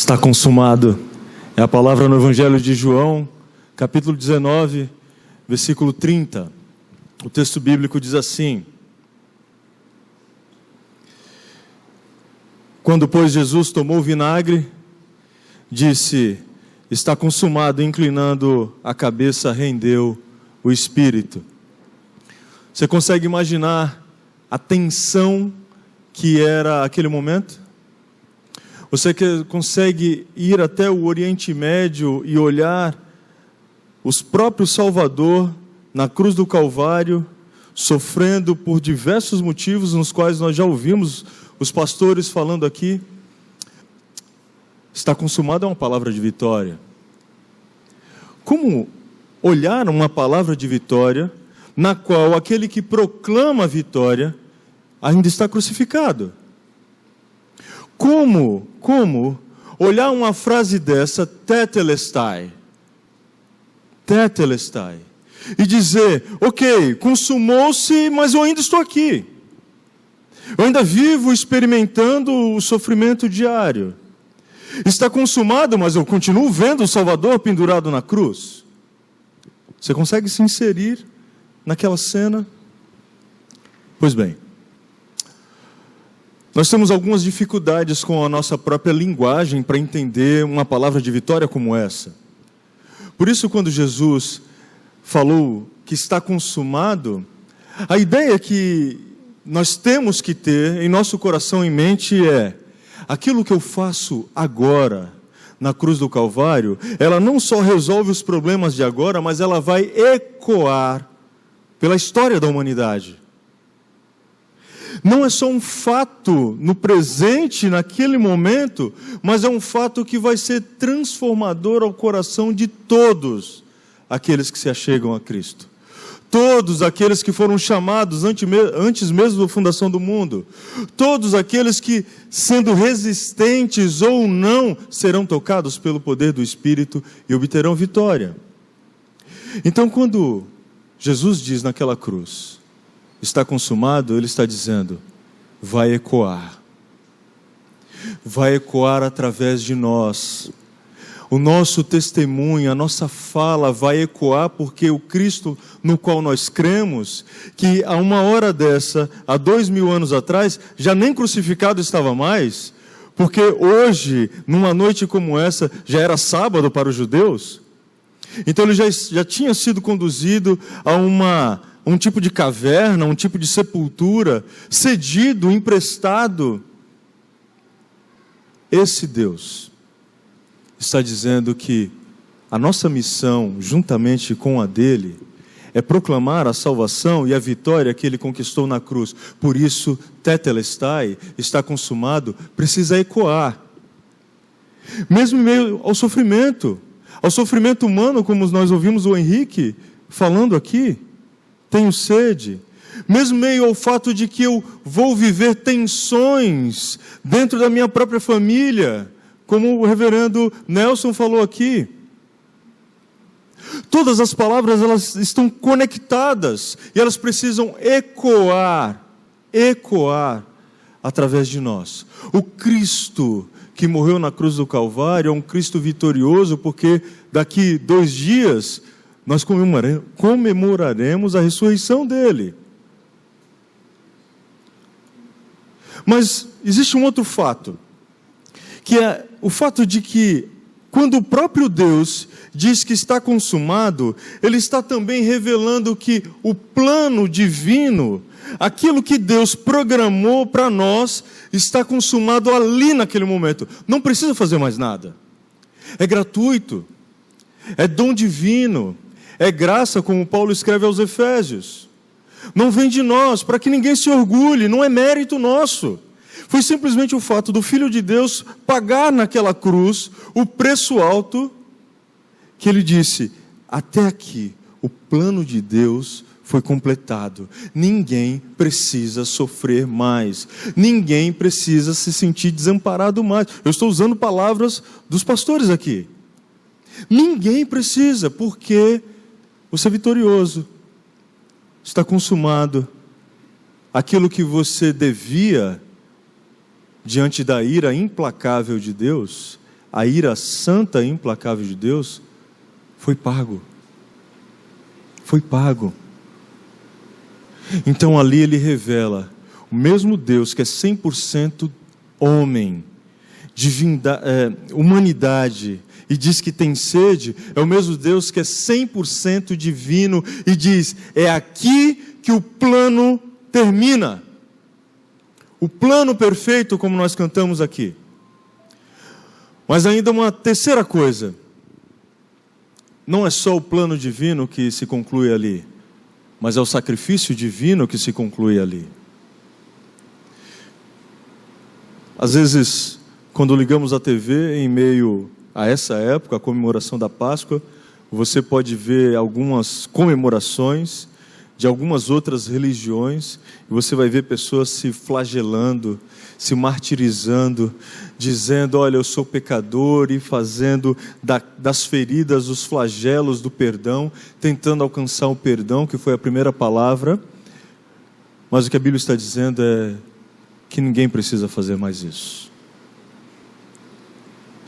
Está consumado. É a palavra no Evangelho de João, capítulo 19, versículo 30. O texto bíblico diz assim: Quando, pois, Jesus tomou o vinagre, disse: está consumado, inclinando a cabeça, rendeu o espírito. Você consegue imaginar a tensão que era aquele momento? Você consegue ir até o Oriente Médio e olhar os próprios Salvador na cruz do Calvário, sofrendo por diversos motivos, nos quais nós já ouvimos os pastores falando aqui? Está consumado é uma palavra de vitória. Como olhar uma palavra de vitória na qual aquele que proclama a vitória ainda está crucificado? Como olhar uma frase dessa, tetelestai, e dizer: ok, consumou-se, mas eu ainda estou aqui. Eu ainda vivo experimentando o sofrimento diário. Está consumado, mas eu continuo vendo o Salvador pendurado na cruz. Você consegue se inserir naquela cena? Pois bem, nós temos algumas dificuldades com a nossa própria linguagem para entender uma palavra de vitória como essa. Por isso, quando Jesus falou que está consumado, a ideia que nós temos que ter em nosso coração e mente é: aquilo que eu faço agora, na cruz do Calvário, ela não só resolve os problemas de agora, mas ela vai ecoar pela história da humanidade. Não é só um fato no presente, naquele momento, mas é um fato que vai ser transformador ao coração de todos aqueles que se achegam a Cristo. Todos aqueles que foram chamados antes mesmo da fundação do mundo. Todos aqueles que, sendo resistentes ou não, serão tocados pelo poder do Espírito e obterão vitória. Então, quando Jesus diz naquela cruz: está consumado, Ele está dizendo: vai ecoar. Vai ecoar através de nós. O nosso testemunho, a nossa fala vai ecoar, porque o Cristo no qual nós cremos, que a uma hora dessa, há 2000 anos atrás, já nem crucificado estava mais, porque hoje, numa noite como essa, já era sábado para os judeus. Então ele já tinha sido conduzido a um tipo de caverna, um tipo de sepultura, cedido, emprestado. Esse Deus está dizendo que a nossa missão, juntamente com a dele, é proclamar a salvação e a vitória que ele conquistou na cruz. Por isso, tetelestai, está consumado, precisa ecoar. Mesmo em meio ao sofrimento humano, como nós ouvimos o Henrique falando aqui: tenho sede. Mesmo meio ao fato de que eu vou viver tensões dentro da minha própria família, como o reverendo Nelson falou aqui. Todas as palavras, elas estão conectadas e elas precisam ecoar através de nós. O Cristo que morreu na cruz do Calvário é um Cristo vitorioso, porque daqui 2 dias nós comemoraremos a ressurreição dele. Mas existe um outro fato, que é o fato de que, quando o próprio Deus diz que está consumado, Ele está também revelando que o plano divino, aquilo que Deus programou para nós, está consumado ali naquele momento. Não precisa fazer mais nada. É gratuito, é dom divino, é graça, como Paulo escreve aos Efésios. Não vem de nós, para que ninguém se orgulhe, não é mérito nosso. Foi simplesmente o fato do Filho de Deus pagar naquela cruz o preço alto, que ele disse: até aqui o plano de Deus foi completado. Ninguém precisa sofrer mais. Ninguém precisa se sentir desamparado mais. Eu estou usando palavras dos pastores aqui. Ninguém precisa, porque você é vitorioso. Está consumado. Aquilo que você devia diante da ira implacável de Deus, a ira santa e implacável de Deus, foi pago. Foi pago. Então ali ele revela o mesmo Deus que é 100% homem, divindade, humanidade, e diz que tem sede, é o mesmo Deus que é 100% divino e diz: é aqui que o plano termina. O plano perfeito, como nós cantamos aqui. Mas ainda uma terceira coisa. Não é só o plano divino que se conclui ali, mas é o sacrifício divino que se conclui ali. Às vezes, quando ligamos a TV em meio a essa época, a comemoração da Páscoa, você pode ver algumas comemorações de algumas outras religiões, e você vai ver pessoas se flagelando, se martirizando, dizendo: olha, eu sou pecador, e fazendo das feridas os flagelos do perdão, tentando alcançar o perdão, que foi a primeira palavra. Mas o que a Bíblia está dizendo é que ninguém precisa fazer mais isso.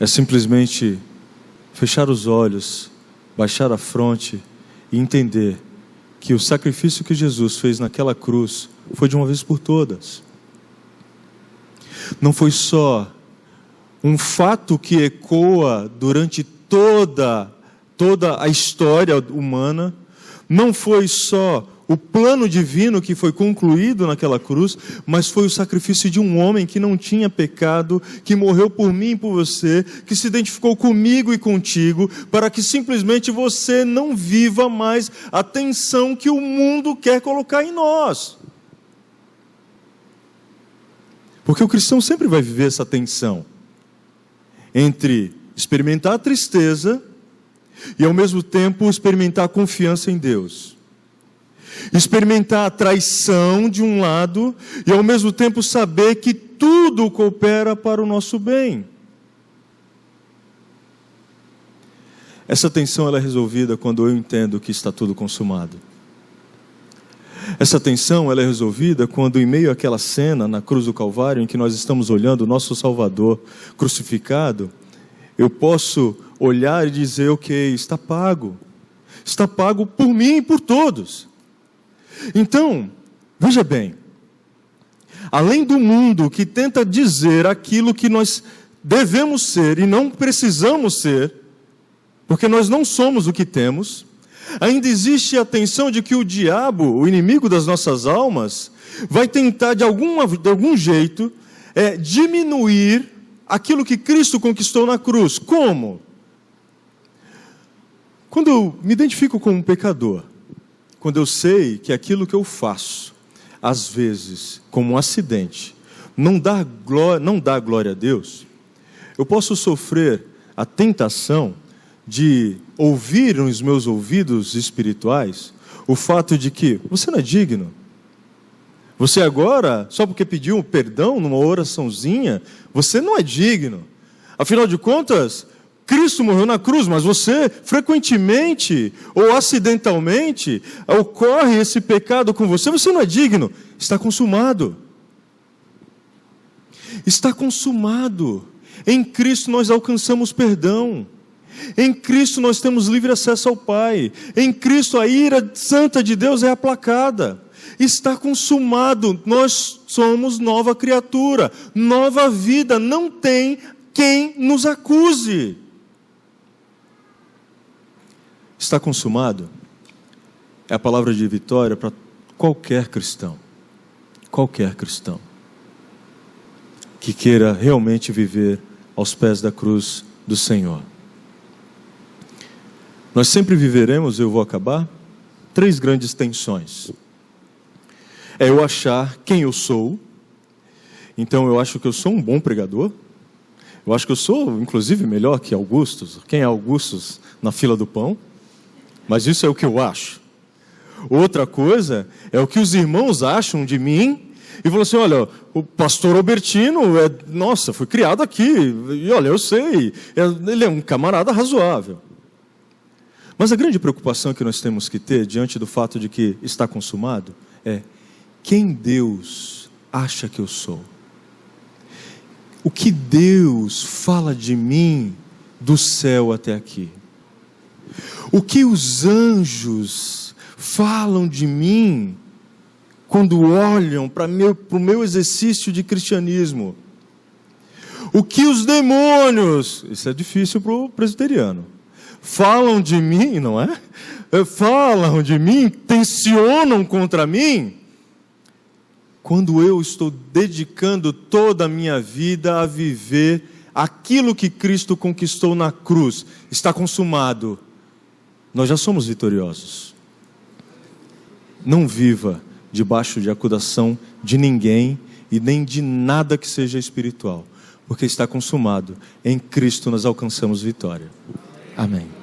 É simplesmente fechar os olhos, baixar a fronte e entender que o sacrifício que Jesus fez naquela cruz foi de uma vez por todas. Não foi só um fato que ecoa durante toda a história humana, não foi só o plano divino que foi concluído naquela cruz, mas foi o sacrifício de um homem que não tinha pecado, que morreu por mim e por você, que se identificou comigo e contigo, para que simplesmente você não viva mais a tensão que o mundo quer colocar em nós. Porque o cristão sempre vai viver essa tensão entre experimentar a tristeza e ao mesmo tempo experimentar a confiança em Deus. Experimentar a traição de um lado e ao mesmo tempo saber que tudo coopera para o nosso bem. Essa tensão ela é resolvida quando eu entendo que está tudo consumado. Essa tensão ela é resolvida quando, em meio àquela cena na cruz do Calvário, em que nós estamos olhando o nosso Salvador crucificado, eu posso olhar e dizer: ok, está pago por mim e por todos. Então, veja bem, além do mundo que tenta dizer aquilo que nós devemos ser e não precisamos ser, porque nós não somos o que temos, ainda existe a tensão de que o diabo, o inimigo das nossas almas, vai tentar de algum jeito diminuir aquilo que Cristo conquistou na cruz. Como? Quando eu me identifico como um pecador, quando eu sei que aquilo que eu faço, às vezes, como um acidente, não dá glória a Deus, eu posso sofrer a tentação de ouvir nos meus ouvidos espirituais o fato de que você não é digno. Você agora, só porque pediu um perdão numa oraçãozinha, você não é digno. Afinal de contas, Cristo morreu na cruz, mas você frequentemente ou acidentalmente ocorre esse pecado com você, você não é digno. Está consumado. Está consumado. Em Cristo nós alcançamos perdão. Em Cristo nós temos livre acesso ao Pai. Em Cristo a ira santa de Deus é aplacada. Está consumado. Nós somos nova criatura, nova vida. Não tem quem nos acuse. Está consumado é a palavra de vitória para qualquer cristão que queira realmente viver aos pés da cruz do Senhor. Nós sempre viveremos, eu vou acabar, 3 grandes tensões. É eu achar quem eu sou. Então eu acho que eu sou um bom pregador. Eu acho que eu sou, inclusive, melhor que Augustus. Quem é Augustus na fila do pão? Mas isso é o que eu acho. Outra coisa é o que os irmãos acham de mim. E falam assim: olha, o pastor Albertino foi criado aqui. E olha, eu sei, ele é um camarada razoável. Mas a grande preocupação que nós temos que ter diante do fato de que está consumado é: quem Deus acha que eu sou? O que Deus fala de mim do céu até aqui? O que os anjos falam de mim quando olham para o meu exercício de cristianismo? O que os demônios, isso é difícil para o presbiteriano, falam de mim, não é? Falam de mim, tensionam contra mim, quando eu estou dedicando toda a minha vida a viver aquilo que Cristo conquistou na cruz. Está consumado. Nós já somos vitoriosos. Não viva debaixo de acusação de ninguém e nem de nada que seja espiritual, porque está consumado. Em Cristo nós alcançamos vitória. Amém.